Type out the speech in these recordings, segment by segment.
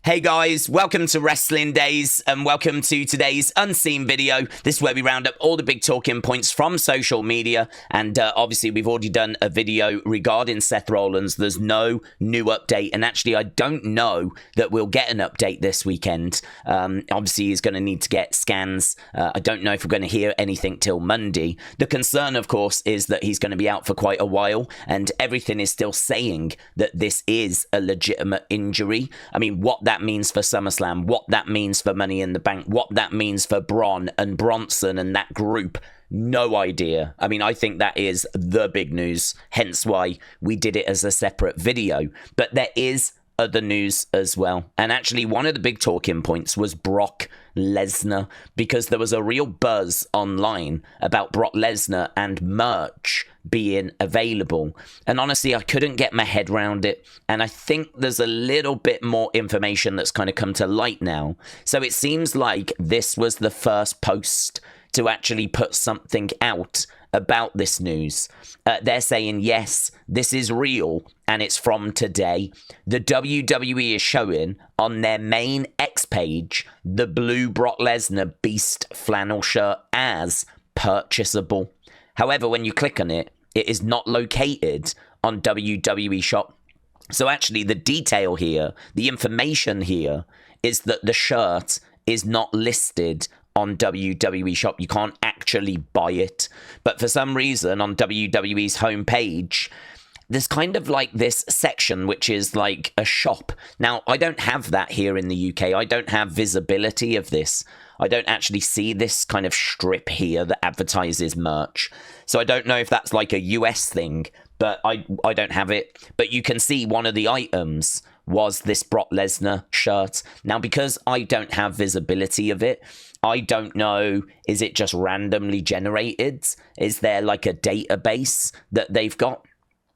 Hey guys, welcome to Wrestling Days and welcome to today's unseen video. This is where we round up all the big talking points from social media, and obviously we've already done a video regarding Seth Rollins. There's no new update, and actually I don't know that we'll get an update this weekend. Obviously he's going to need to get scans. I don't know if we're going to hear anything till Monday. The concern, of course, is that he's going to be out for quite a while, and everything is still saying that this is a legitimate injury. I mean, what that means for SummerSlam, what that means for Money in the Bank, what that means for Braun and Bronson and that group, no idea. I mean, I think that is the big news, hence why we did it as a separate video. But there is other news as well. And actually, one of the big talking points was Brock Lesnar, because there was a real buzz online about Brock Lesnar and merch being available. And honestly, I couldn't get my head around it. And I think there's a little bit more information that's kind of come to light now. So it seems like this was the first post to actually put something out about this news. They're saying, yes, this is real, and it's from today. The WWE is showing on their main X page the blue Brock Lesnar Beast flannel shirt as purchasable. However, when you click on it, it is not located on WWE Shop. So actually, the detail here, the information here, is that the shirt is not listed on WWE Shop. You can't actually buy it. But for some reason, on WWE's homepage, there's kind of like this section which is like a shop. Now, I don't have that here in the UK. I don't have visibility of this. I don't actually see this kind of strip here that advertises merch. So I don't know if that's like a US thing, but I don't have it. But you can see one of the items was this Brock Lesnar shirt. Now, because I don't have visibility of it, I don't know, is it just randomly generated? Is there like a database that they've got?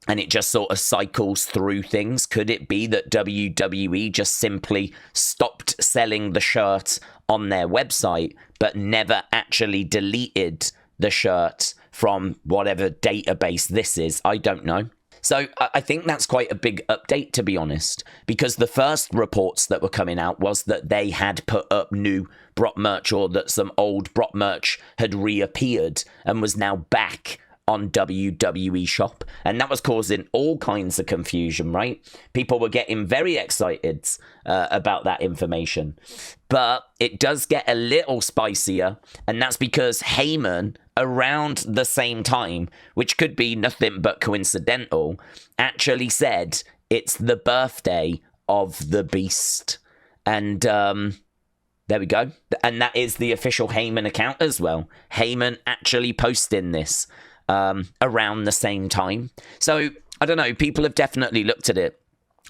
And it just sort of cycles through things. Could it be that WWE just simply stopped selling the shirt on their website, but never actually deleted the shirt from whatever database this is? I don't know. So I think that's quite a big update, to be honest, because the first reports that were coming out was that they had put up new Brock merch, or that some old Brock merch had reappeared and was now back on WWE Shop. And that was causing all kinds of confusion, right? People were getting very excited about that information. But it does get a little spicier, and that's because Heyman, around the same time, which could be nothing but coincidental, actually said it's the birthday of the Beast. And there we go. And that is the official Heyman account as well. Heyman actually posting this around the same time. So, I don't know, people have definitely looked at it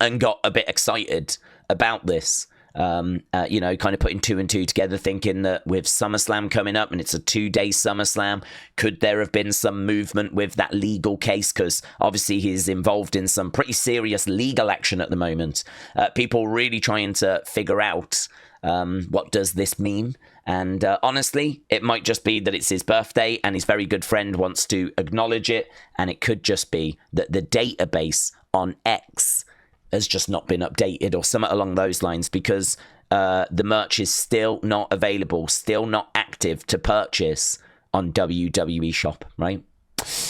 and got a bit excited about this. You know, kind of putting two and two together, thinking that with SummerSlam coming up, and it's a 2-day SummerSlam, could there have been some movement with that legal case? Because obviously he's involved in some pretty serious legal action at the moment. People really trying to figure out what does this mean? And honestly, it might just be that it's his birthday and his very good friend wants to acknowledge it. And it could just be that the database on X has just not been updated or something along those lines, because the merch is still not available, still not active to purchase on WWE Shop, right?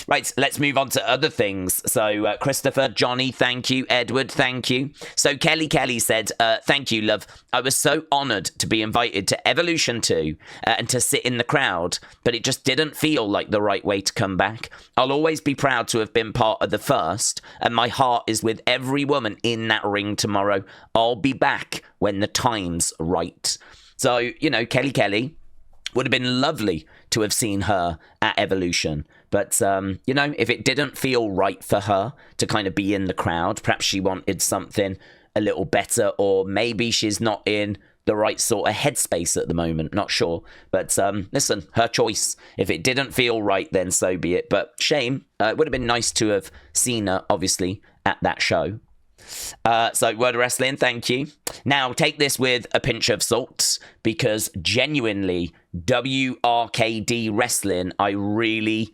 Right, let's move on to other things. So, Christopher, Johnny, thank you. Edward, thank you. So, Kelly said, thank you, love. I was so honoured to be invited to Evolution 2 and to sit in the crowd, but it just didn't feel like the right way to come back. I'll always be proud to have been part of the first, and my heart is with every woman in that ring tomorrow. I'll be back when the time's right. So, you know, Kelly would have been lovely to have seen her at Evolution. But, you know, if it didn't feel right for her to kind of be in the crowd, perhaps she wanted something a little better, or maybe she's not in the right sort of headspace at the moment. Not sure. But listen, her choice. If it didn't feel right, then so be it. But shame. It would have been nice to have seen her, obviously, at that show. So, Word of Wrestling, thank you. Now, take this with a pinch of salt, because genuinely, WRKD Wrestling, I really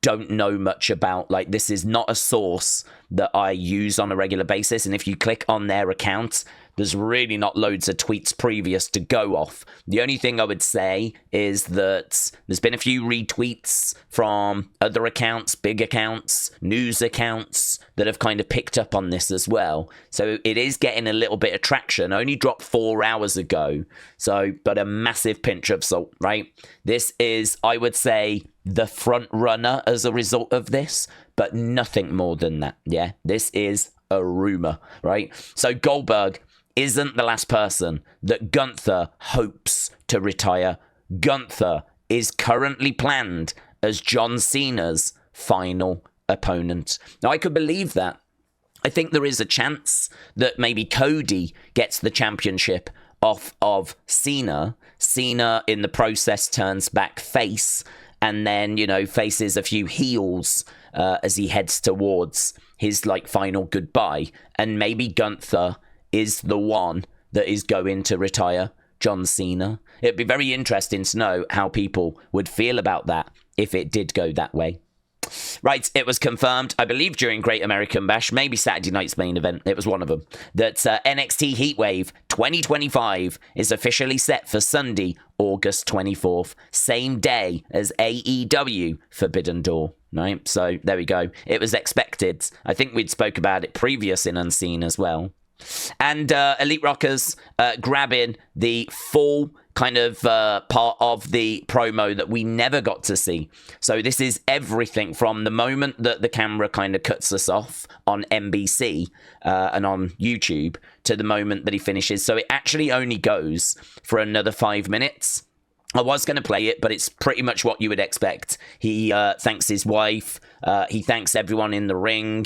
don't know much about. Like, this is not a source that I use on a regular basis, and if you click on their account, there's really not loads of tweets previous to go off. The only thing I would say is that there's been a few retweets from other accounts, big accounts, news accounts that have kind of picked up on this as well. So it is getting a little bit of traction. Only dropped 4 hours ago. So, but a massive pinch of salt, right? This is, I would say, the front runner as a result of this, but nothing more than that. Yeah, this is a rumor, right? So Goldberg isn't the last person that Gunther hopes to retire. Gunther is currently planned as John Cena's final opponent. Now, I could believe that. I think there is a chance that maybe Cody gets the championship off of Cena. Cena, in the process, turns back face and then, faces a few heels as he heads towards his, final goodbye. And maybe Gunther is the one that is going to retire John Cena. It'd be very interesting to know how people would feel about that if it did go that way. Right, it was confirmed, I believe during Great American Bash, maybe Saturday night's main event, it was one of them, that NXT Heatwave 2025 is officially set for Sunday, August 24th, same day as AEW Forbidden Door. Right, so there we go. It was expected. I think we'd spoke about it previous in Unseen as well. And Elite Rockers grabbing the full kind of part of the promo that we never got to see. So this is everything from the moment that the camera kind of cuts us off on NBC and on YouTube to the moment that he finishes. So it actually only goes for another 5 minutes. I was going to play it, but it's pretty much what you would expect. He thanks his wife. He thanks everyone in the ring.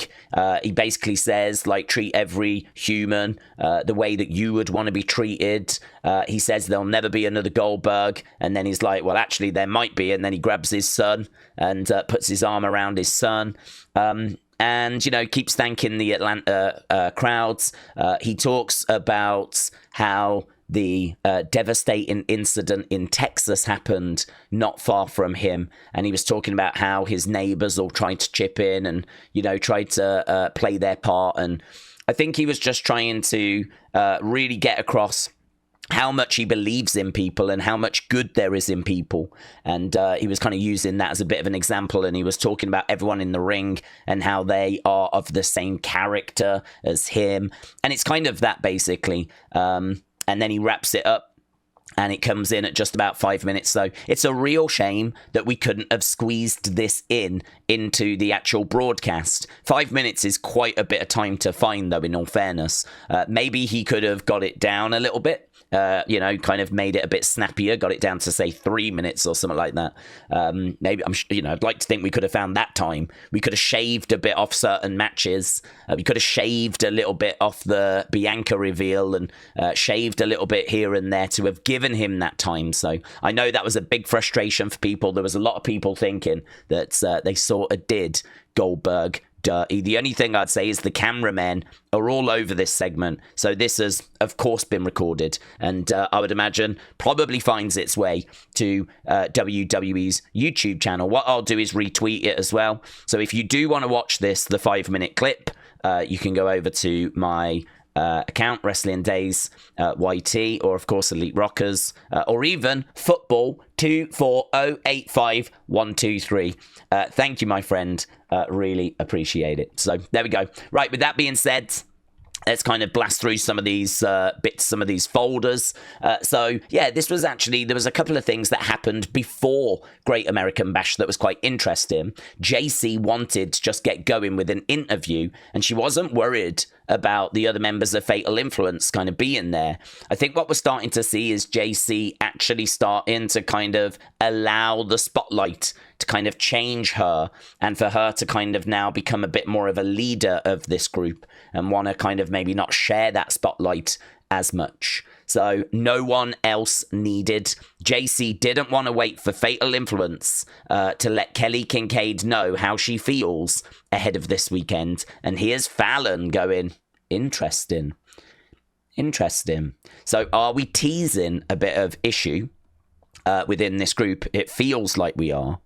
He basically says, treat every human the way that you would want to be treated. He says there'll never be another Goldberg. And then he's like, well, actually, there might be. And then he grabs his son and puts his arm around his son. And, keeps thanking the Atlanta crowds. He talks about how the devastating incident in Texas happened not far from him. And he was talking about how his neighbors all tried to chip in and, tried to play their part. And I think he was just trying to really get across how much he believes in people and how much good there is in people. And he was kind of using that as a bit of an example. And he was talking about everyone in the ring and how they are of the same character as him. And it's kind of that, basically. And then he wraps it up and it comes in at just about 5 minutes. So it's a real shame that we couldn't have squeezed this into the actual broadcast. 5 minutes is quite a bit of time to find, though, in all fairness. Maybe he could have got it down a little bit. Kind of made it a bit snappier, got it down to, say, 3 minutes or something like that. Maybe, I'd like to think we could have found that time. We could have shaved a bit off certain matches. We could have shaved a little bit off the Bianca reveal and shaved a little bit here and there to have given him that time. So I know that was a big frustration for people. There was a lot of people thinking that they sort of did Goldberg dirty. The only thing I'd say is the cameramen are all over this segment. So this has, of course, been recorded. And I would imagine probably finds its way to WWE's YouTube channel. What I'll do is retweet it as well. So if you do want to watch this, the 5-minute clip, you can go over to my account, Wrestling Days YT, or of course Elite Rockers, or even Football 24085123. Thank you, my friend. Really appreciate it. So there we go. Right, with that being said, let's kind of blast through some of these bits, some of these folders. So, yeah, this was actually, there was a couple of things that happened before Great American Bash that was quite interesting. Jacy wanted to just get going with an interview, and she wasn't worried about the other members of Fatal Influence kind of being there. I think what we're starting to see is Jacy actually starting to kind of allow the spotlight to kind of change her, and for her to kind of now become a bit more of a leader of this group and want to kind of maybe not share that spotlight as much. So no one else needed. Jacy didn't want to wait for Fatal Influence to let Kelly Kincaid know how she feels ahead of this weekend. And here's Fallon going, interesting. So are we teasing a bit of issue within this group? It feels like we are.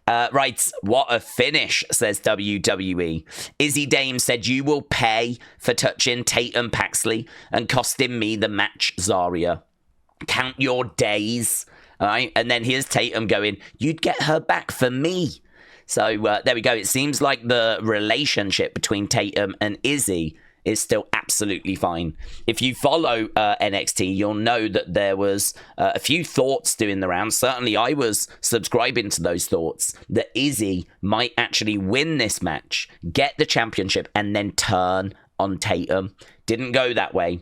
Right, what a finish, says WWE. Izzi Dame said, you will pay for touching Tatum Paxley and costing me the match, Zaria. Count your days. All right, and then here's Tatum going, you'd get her back for me. So there we go. It seems like the relationship between Tatum and Izzi is still absolutely fine. If you follow NXT, you'll know that there was a few thoughts doing the rounds. Certainly, I was subscribing to those thoughts that Izzi might actually win this match, get the championship, and then turn on Tatum. Didn't go that way.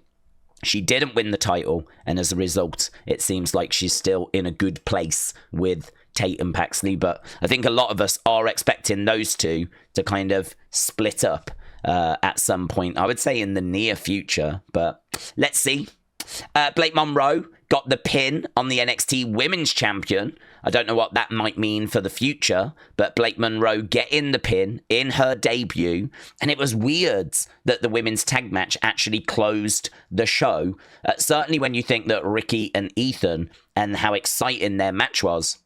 She didn't win the title, and as a result, it seems like she's still in a good place with Tatum Paxley. But I think a lot of us are expecting those two to kind of split up at some point, I would say in the near future, but let's see. Blake Monroe got the pin on the NXT Women's Champion. I don't know what that might mean for the future, but Blake Monroe getting the pin in her debut, and it was weird that the women's tag match actually closed the show. Certainly when you think that Ricky and Ethan and how exciting their match was.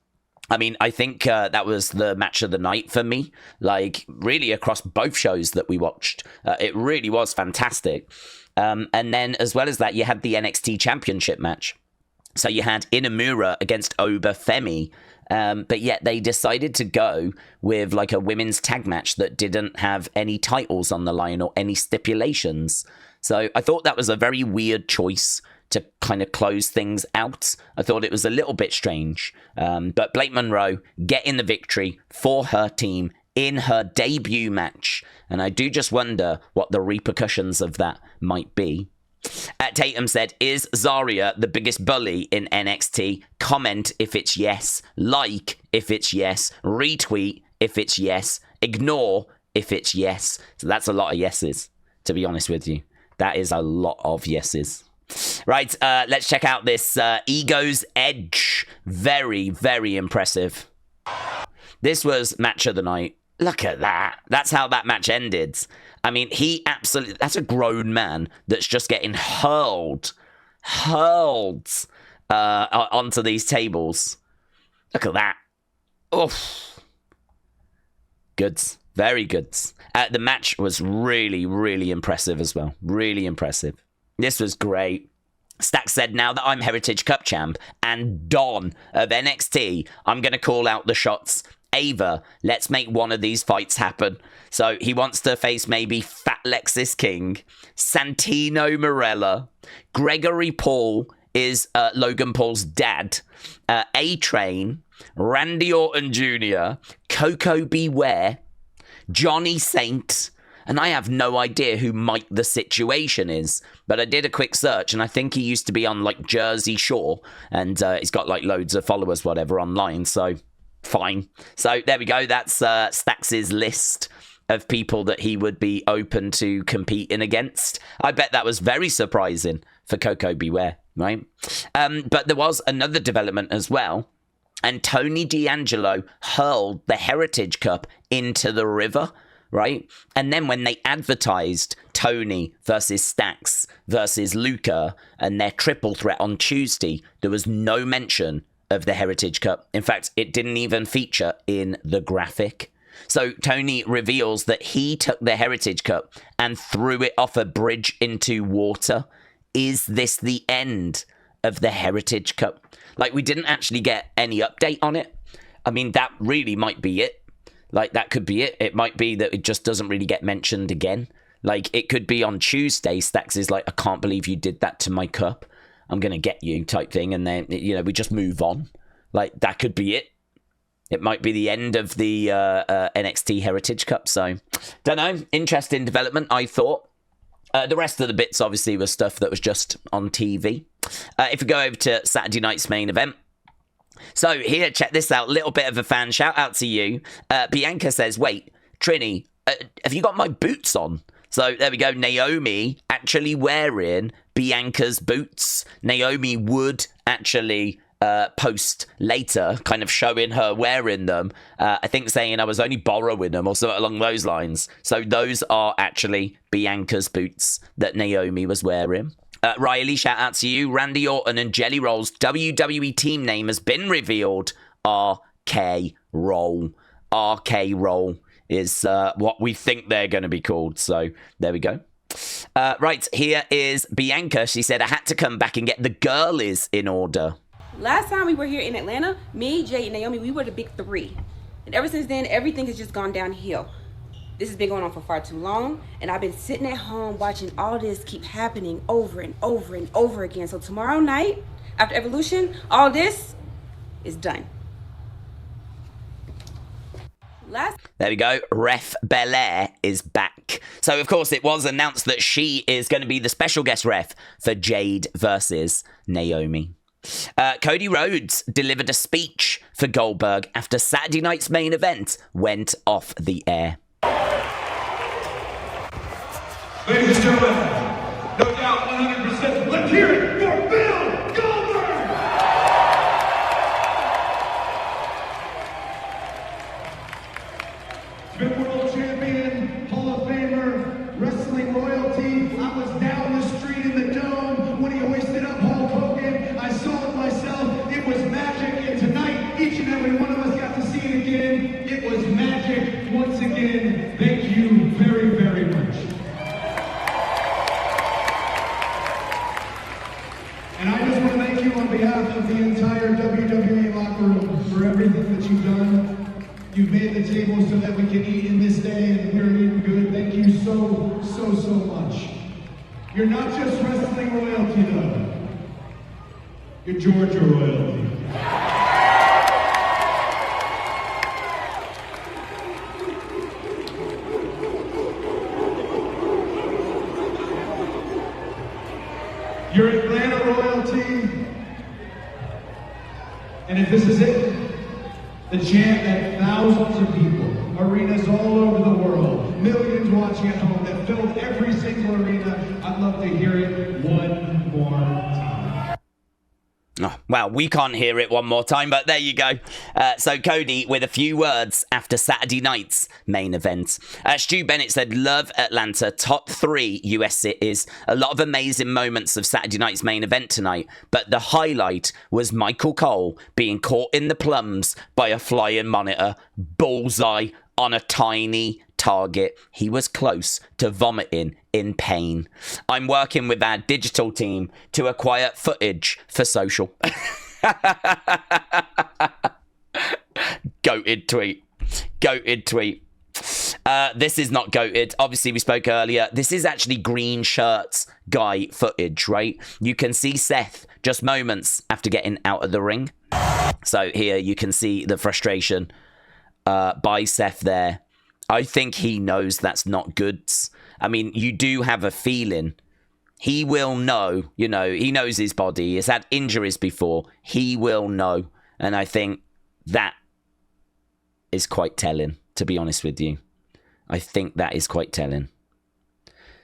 I mean, I think that was the match of the night for me, like really across both shows that we watched. It really was fantastic. And then as well as that, you had the NXT Championship match. So you had Inamura against Oba Femi, but yet they decided to go with like a women's tag match that didn't have any titles on the line or any stipulations. So I thought that was a very weird choice to kind of close things out. I thought it was a little bit strange. But Blake Monroe getting the victory for her team in her debut match. And I do just wonder what the repercussions of that might be. Tatum said, is Zaria the biggest bully in NXT? Comment if it's yes. Like if it's yes. Retweet if it's yes. Ignore if it's yes. So that's a lot of yeses, to be honest with you. That is a lot of yeses. Right, let's check out this Ego's Edge. Very, very impressive. This was match of the night. Look at that. That's how that match ended. I mean, he absolutely... That's a grown man that's just getting hurled onto these tables. Look at that. Oof. Goods. Very good. The match was really, really impressive as well. Really impressive. This was great. Stack said, now that I'm Heritage Cup champ and Don of NXT, I'm going to call out the shots. Ava, let's make one of these fights happen. So he wants to face maybe Fat Lexis King, Santino Marella, Gregory Paul is Logan Paul's dad, A-Train, Randy Orton Jr., Coco Beware, Johnny Saint, and I have no idea who Mike the Situation is, but I did a quick search, and I think he used to be on, like, Jersey Shore, and he's got, like, loads of followers, whatever, online, so fine. So there we go. That's Stax's list of people that he would be open to competing against. I bet that was very surprising for Coco Beware, right? But there was another development as well, and Tony D'Angelo hurled the Heritage Cup into the river, right? And then when they advertised Tony versus Stax versus Luca and their triple threat on Tuesday, there was no mention of the Heritage Cup. In fact, it didn't even feature in the graphic. So Tony reveals that he took the Heritage Cup and threw it off a bridge into water. Is this the end of the Heritage Cup? Like, we didn't actually get any update on it. I mean, that really might be it. Like, that could be it. It might be that it just doesn't really get mentioned again. Like, it could be on Tuesday, Stax is like, I can't believe you did that to my cup. I'm going to get you type thing. And then, you know, we just move on. Like, that could be it. It might be the end of the NXT Heritage Cup. So, don't know. Interesting development, I thought. The rest of the bits, obviously, was stuff that was just on TV. If we go over to Saturday night's main event. So, here, check this out. Little bit of a fan shout out to you. Bianca says, wait, Trini, have you got my boots on? So, there we go. Naomi actually wearing Bianca's boots. Naomi would actually post later, kind of showing her wearing them. I think saying I was only borrowing them or something along those lines. So those are actually Bianca's boots that Naomi was wearing. Riley, shout out to you. Randy Orton and Jelly Roll's WWE team name has been revealed. Are Roll. RK Roll is what we think they're going to be called. So there we go. Right, here is Bianca. She said, I had to come back and get the girlies in order. Last time we were here in Atlanta, me, Jay, and Naomi, we were the big three. And ever since then, everything has just gone downhill. This has been going on for far too long, and I've been sitting at home watching all this keep happening over and over and over again. So tomorrow night, after Evolution, all this is done. There we go. Ref Belair is back. So, of course, it was announced that she is going to be the special guest ref for Jade versus Naomi. Cody Rhodes delivered a speech for Goldberg after Saturday night's main event went off the air. Ladies and gentlemen, no doubt 100%, let's hear it for Bill Goldberg! Been world champion, Hall of Famer, wrestling royalty. I was down the street in the Dome when he hoisted up Hulk Hogan. I saw it myself. It was magic. And tonight, each and every one of us got to see it again. It was magic once again. Thank you very, very much. And I just want to thank you on behalf of the entire WWE locker room for everything that you've done. You've made the table so that we can eat in this day, and we're eating good. Thank you so, so, so much. You're not just wrestling royalty, though. You're Georgia royalty. You're Atlanta royalty. And if this is it, the chant that thousands of people, arenas all over the world, millions watching at home that filled every single arena, I'd love to hear it one more time. Oh, well, we can't hear it one more time, but there you go. So Cody with a few words after Saturday night's main event. Stu Bennett said, love Atlanta, top 3 US cities. A lot of amazing moments of Saturday night's main event tonight, but the highlight was Michael Cole being caught in the plums by a flying monitor, bullseye on a tiny target. He was close to vomiting in pain. I'm working with our digital team to acquire footage for social. Goated tweet. Goated tweet. This is not goated. Obviously, we spoke earlier. This is actually green shirts guy footage, right? You can see Seth just moments after getting out of the ring. So here you can see the frustration by Seth there. I think he knows that's not goods. I mean, you do have a feeling. He will know, you know, he knows his body. He's had injuries before. He will know. And I think that is quite telling, to be honest with you. I think that is quite telling.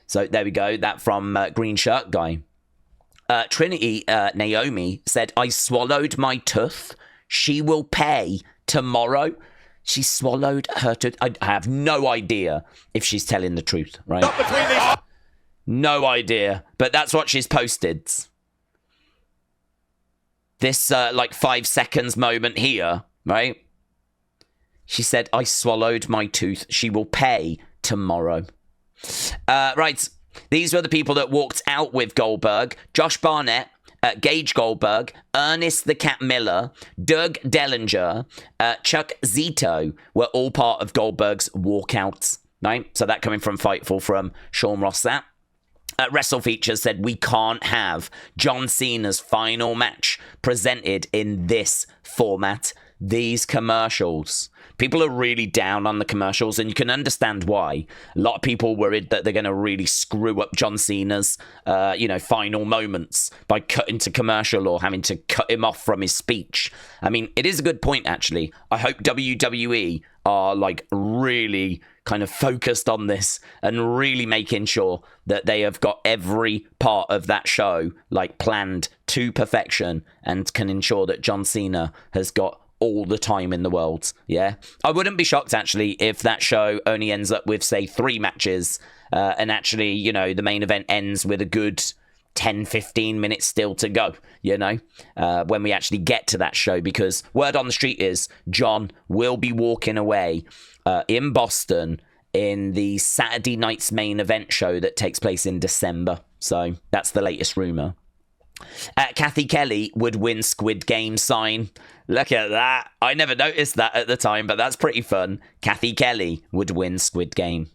So there we go. That from Green Shirt Guy. Trinity Naomi said, I swallowed my tooth. She will pay tomorrow. She swallowed her tooth. I have no idea if she's telling the truth, right? No idea. But that's what she's posted. This, like, 5 seconds moment here, right? She said, I swallowed my tooth. She will pay tomorrow. Right. These were the people that walked out with Goldberg. Josh Barnett, Gage Goldberg, Ernest the Cat Miller, Doug Dellinger, Chuck Zito were all part of Goldberg's walkouts, right? So that coming from Fightful from Sean Rossat. Wrestle Features said, we can't have John Cena's final match presented in this format. These commercials. People are really down on the commercials, and you can understand why. A lot of people worried that they're going to really screw up John Cena's, final moments by cutting to commercial or having to cut him off from his speech. I mean, it is a good point, actually. I hope WWE are, like, really kind of focused on this and really making sure that they have got every part of that show, like, planned to perfection and can ensure that John Cena has got all the time in the world. Yeah, I wouldn't be shocked actually if that show only ends up with, say, 3 matches and actually, you know, the main event ends with a good 10, 15 minutes still to go, you know, when we actually get to that show, because word on the street is John will be walking away in Boston in the Saturday night's main event show that takes place in December. So that's the latest rumor. Cathy Kelly would win Squid Game sign. Look at that. I never noticed that at the time, but that's pretty fun. Cathy Kelly would win Squid Game.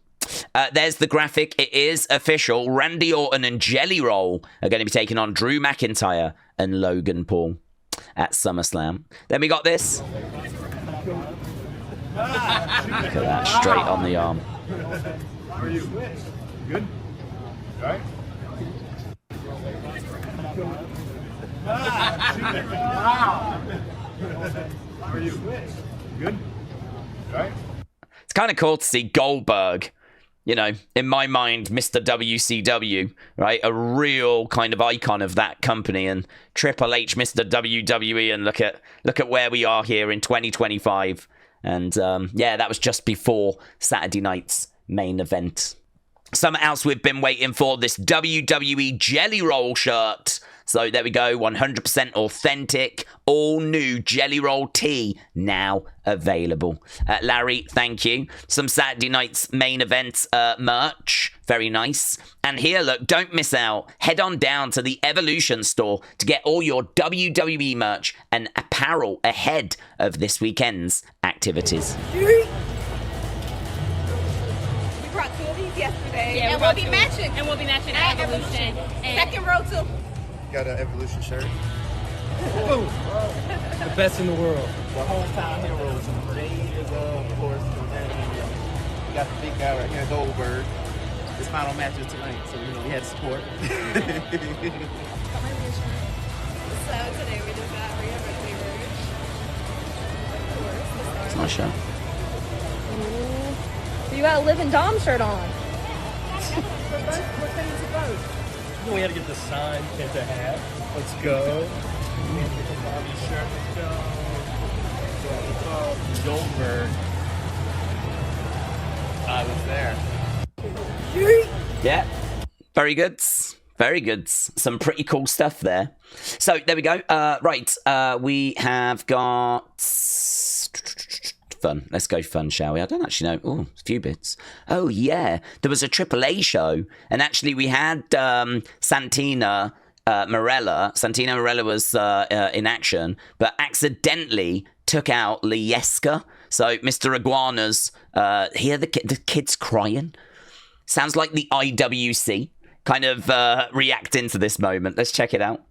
There's the graphic. It is official. Randy Orton and Jelly Roll are going to be taking on Drew McIntyre and Logan Paul at SummerSlam. Then we got this. Look at that, straight on the arm. How are you? Good? All right? How are you? Good? All right? It's kind of cool to see Goldberg, you know, in my mind, Mr. WCW, right? A real kind of icon of that company, and Triple H, Mr. WWE, and look at where we are here in 2025. And yeah, that was just before Saturday night's main event. Something else we've been waiting for, this WWE Jelly Roll shirt. So there we go, 100% authentic, all new Jelly Roll tee now available. Larry, thank you. Some Saturday night's main event merch, very nice. And here, look, don't miss out. Head on down to the Evolution store to get all your WWE merch and apparel ahead of this weekend's activities. We brought two of these yesterday. Yeah, and we'll be matching. And we'll be matching at Evolution. Second row too. Got an Evolution shirt. Boom. The best in the world. The hometown heroes. Days of course. We got the big guy right here, Goldberg. His final match is tonight, so you know we had to support. So today we just got Rhea Ripley. It's a nice shirt. So you got a Liv and Dom shirt on. You know, we had to get the sign, get the hat. Let's go. Goldberg. I was there. Yeah, very good. Very good. Some pretty cool stuff there. So there we go. Right, we have got fun. Let's go fun, shall we? I don't actually know. Oh, a few bits. Oh, yeah. There was a Triple A show, and actually we had Santina Marella. Santina Marella was in action, but accidentally took out Lieska. So Mr. Iguana's, hear the kids crying? Sounds like the IWC kind of reacting to this moment. Let's check it out.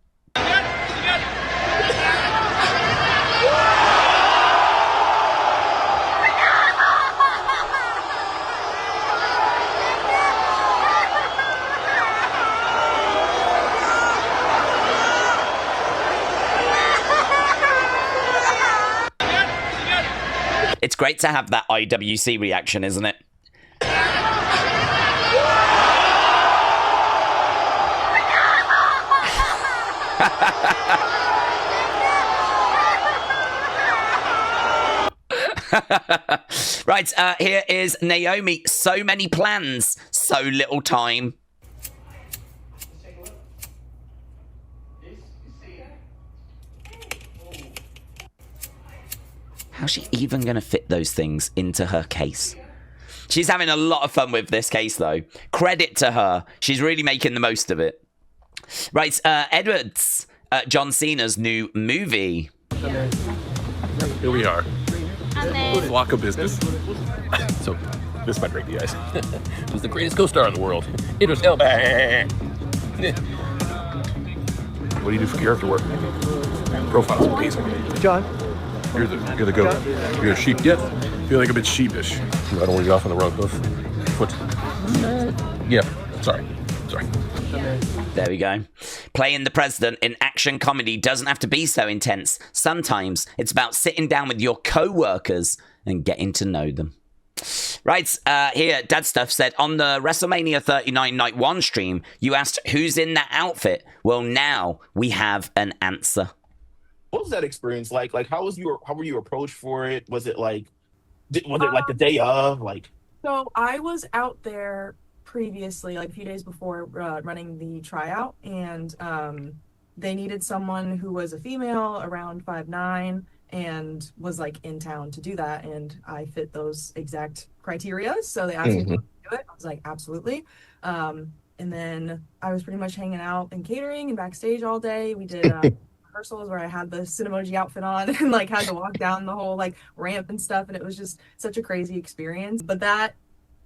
It's great to have that IWC reaction, isn't it? Right, here is Naomi. So many plans, so little time. How's she even going to fit those things into her case? She's having a lot of fun with this case, though. Credit to her. She's really making the most of it. Right, Edwards, John Cena's new movie. Here we are. Block of business. So, this might break the ice. It was the greatest co-star in the world. Idris Elba. What do you do for character work? Profiles amazing. John. You're the goat. You're a sheep. Yep. Feel like a bit sheepish. I don't want to get off on the wrong hoof. Foot. Yeah. Sorry. There we go. Playing the president in action comedy doesn't have to be so intense. Sometimes it's about sitting down with your co-workers and getting to know them. Right, here, Dad Stuff said, on the WrestleMania 39 Night 1 stream, you asked who's in that outfit. Well, now we have an answer. What was that experience like? Like, how were you approached for it? Was it like the day of? Like, So I was out there previously, like a few days before, running the tryout, and they needed someone who was a female around 5'9" and was like in town to do that, and I fit those exact criteria. So they asked me to do it. I was like, absolutely. And then I was pretty much hanging out and catering and backstage all day. We did rehearsals where I had the SNME outfit on and like had to walk down the whole like ramp and stuff, and it was just such a crazy experience. But that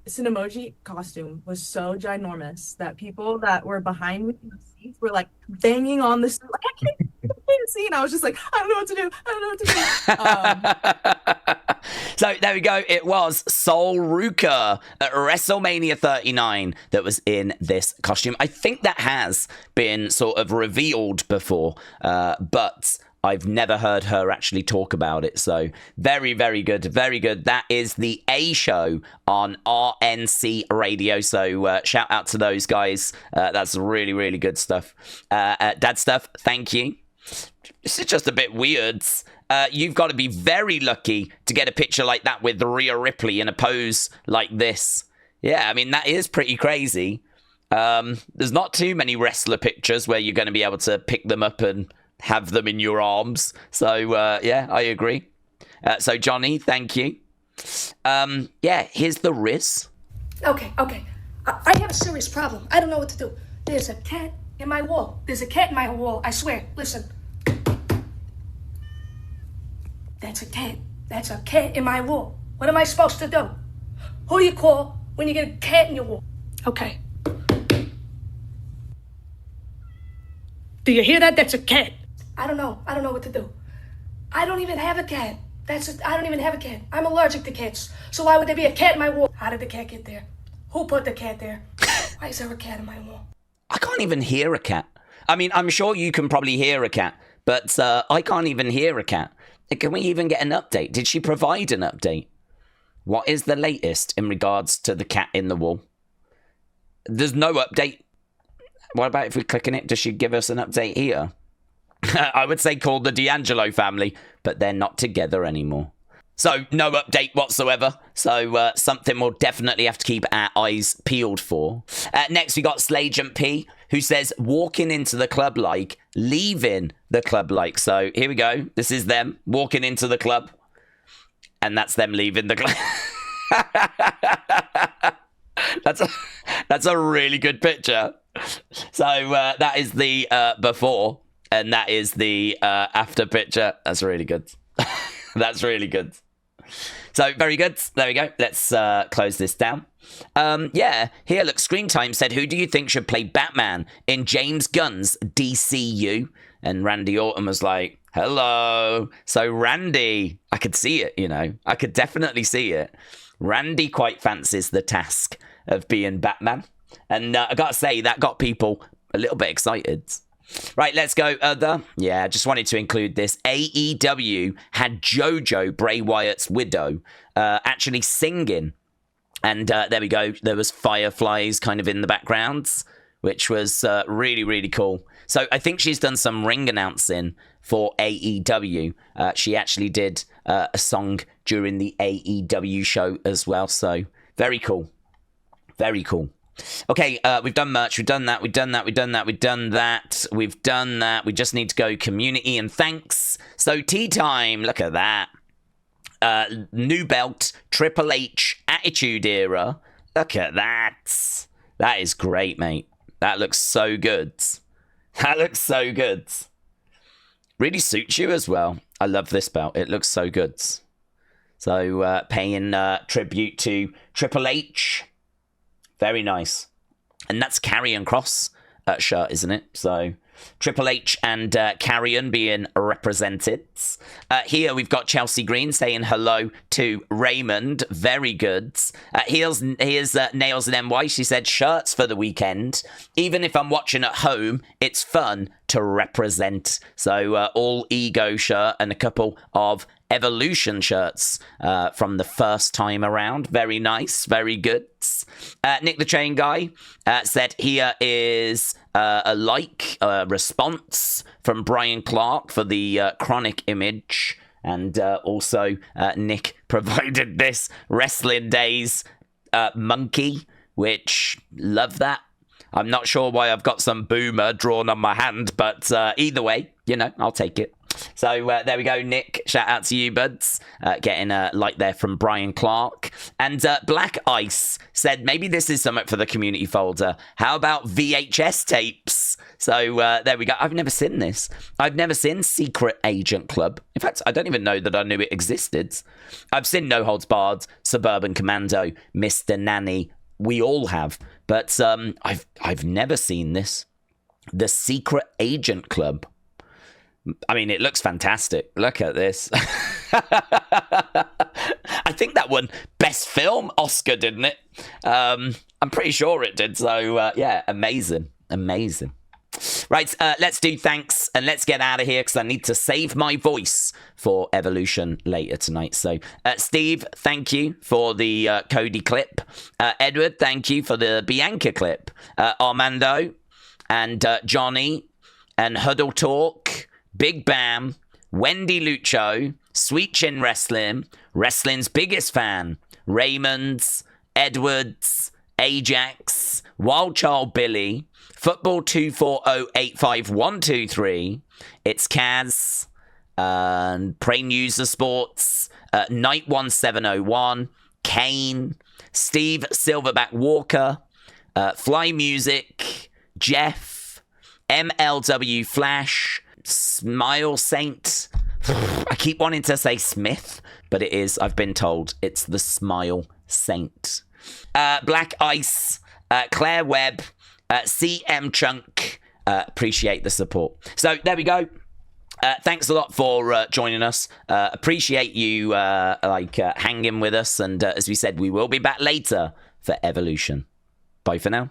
SNME costume was so ginormous that people that were behind me in the seats were like banging on the like, I can't see, and I was just like, I don't know what to do. I don't know what to do. So there we go. It was Sol Ruka at WrestleMania 39 that was in this costume. I think that has been sort of revealed before, but I've never heard her actually talk about it. So very, very good. Very good. That is the A show on RNC Radio. So shout out to those guys. That's really, really good stuff. Dad Stuff, thank you. This is just a bit weird. You've got to be very lucky to get a picture like that with Rhea Ripley in a pose like this. Yeah, I mean, that is pretty crazy. There's not too many wrestler pictures where you're going to be able to pick them up and have them in your arms. So, yeah, I agree. So, Johnny, thank you. Yeah, here's the Riz. Okay. I have a serious problem. I don't know what to do. There's a cat in my wall. There's a cat in my wall. I swear. Listen. That's a cat. That's a cat in my wall. What am I supposed to do? Who do you call when you get a cat in your wall? Okay. Do you hear that? That's a cat. I don't know what to do. I don't even have a cat. I don't even have a cat. I'm allergic to cats. So why would there be a cat in my wall? How did the cat get there? Who put the cat there? Why is there a cat in my wall? I can't even hear a cat. I mean, I'm sure you can probably hear a cat, but I can't even hear a cat. Can we even get an update? Did she provide an update? What is the latest in regards to the cat in the wall? There's no update. What about if we click on it? Does she give us an update here? I would say call the D'Angelo family, but they're not together anymore. So no update whatsoever. So something we'll definitely have to keep our eyes peeled for. Next, we got Slagent P, who says, walking into the club like, leaving the club like. So here we go. This is them walking into the club. And that's them leaving the club. That's a really good picture. So that is the before, and that is the after picture. That's really good. That's really good. So, very good. There we go. Let's close this down. Yeah, here, look, Screen Time said, who do you think should play Batman in James Gunn's DCU? And Randy Orton was like, hello. So, Randy, I could see it, you know. I could definitely see it. Randy quite fancies the task of being Batman. And I got to say, that got people a little bit excited. Right, let's go other. Yeah, I just wanted to include this. AEW had JoJo, Bray Wyatt's widow, actually singing. And there we go. There was fireflies kind of in the background, which was really, really cool. So I think she's done some ring announcing for AEW. She actually did a song during the AEW show as well. So very cool. Very cool. Okay, we've done merch, we've done that. We just need to go community and thanks. So tea time, look at that. New belt, Triple H, Attitude Era. Look at that. That is great, mate. That looks so good. That looks so good. Really suits you as well. I love this belt. It looks so good. So paying tribute to Triple H. Very nice. And that's Karrion Kross shirt, isn't it? So Triple H and Karrion being represented. Here we've got Chelsea Green saying hello to Raymond. Very good. Here's Nails and NY. She said, shirts for the weekend. Even if I'm watching at home, it's fun to represent. So all Ego shirt and a couple of Evolution shirts from the first time around. Very nice. Very good. Nick the Chain Guy said here is a response from Brian Clark for the Chronic image. And also Nick provided this Wrestling Days monkey, which love that. I'm not sure why I've got some boomer drawn on my hand, but either way, you know, I'll take it. So there we go, Nick. Shout out to you, buds. Getting a like there from Brian Clark. And Black Ice said, maybe this is something for the community folder. How about VHS tapes? So there we go. I've never seen this. I've never seen Secret Agent Club. In fact, I don't even know that I knew it existed. I've seen No Holds Barred, Suburban Commando, Mr. Nanny. We all have. But I've never seen this. The Secret Agent Club. I mean, it looks fantastic. Look at this. I think that won Best Film Oscar, didn't it? I'm pretty sure it did. So, yeah, amazing. Amazing. Right, let's do thanks and let's get out of here because I need to save my voice for Evolution later tonight. So, Steve, thank you for the Cody clip. Edward, thank you for the Bianca clip. Armando and Johnny and Huddle Talk. Big Bam, Wendy Lucho, Sweet Chin Wrestling, Wrestling's Biggest Fan, Raymond's, Edwards, Ajax, Wild Child Billy, Football 240852123, It's Kaz, Prey User Sports, Night 1701, Kane, Steve Silverback Walker, Fly Music, Jeff, MLW Flash, Smile Saint. I keep wanting to say Smith, but it is, I've been told, it's the Smile Saint. Black Ice, Claire Webb, CM Chunk. Appreciate the support. So there we go. Thanks a lot for joining us. Appreciate you hanging with us. And as we said, we will be back later for Evolution. Bye for now.